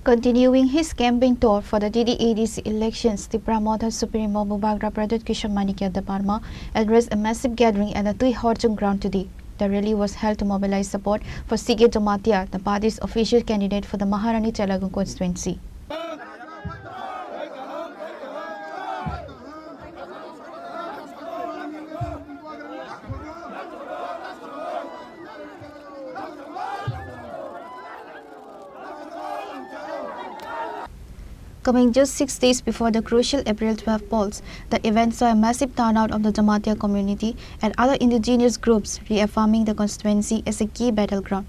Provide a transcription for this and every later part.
Continuing his campaign tour for the TTAADC elections, Tipra Motha supremo Bubagra Pradyot Kishore Manikya Debbarma addressed a massive gathering at the Twiharchung Ground today. The rally was held to mobilize support for CK Jamatia, the party's official candidate for the Maharani-Chelagang constituency. Coming just 6 days before the crucial April 12 polls, the event saw a massive turnout of the Jamatia community and other indigenous groups, reaffirming the constituency as a key battleground.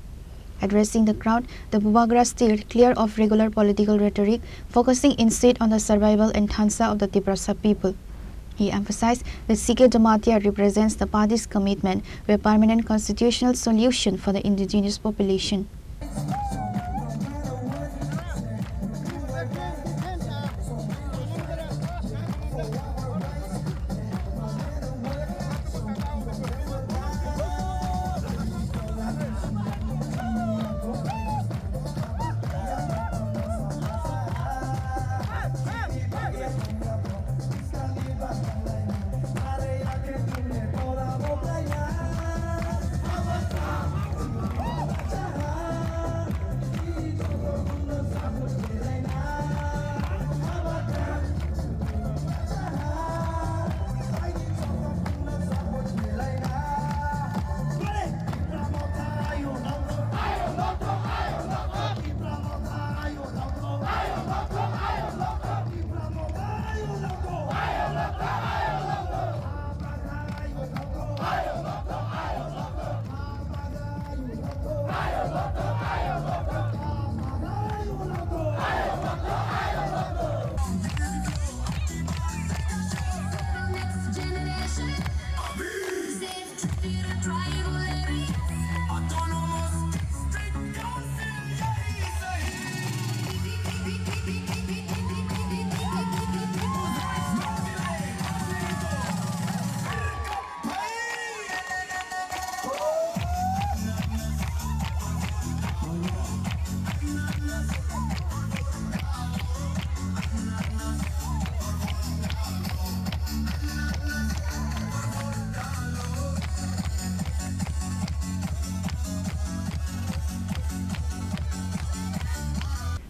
Addressing the crowd, the Bubagra steered clear of regular political rhetoric, focusing instead on the survival and tansa of the Tipra people. He emphasized that CK Jamatia represents the party's commitment to a permanent constitutional solution for the indigenous population.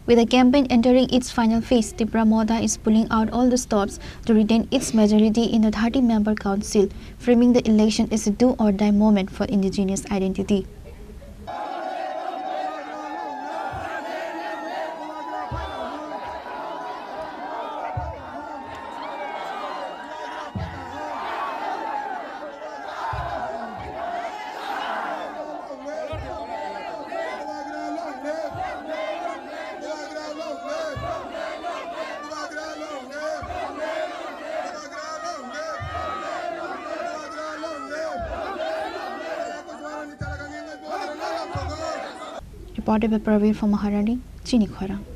With the campaign entering its final phase, Tipra Motha is pulling out all the stops to retain its majority in the 30-member council, framing the election as a do-or-die moment for indigenous identity. Reported by Pradyot from Maharani, Chini, Khorang.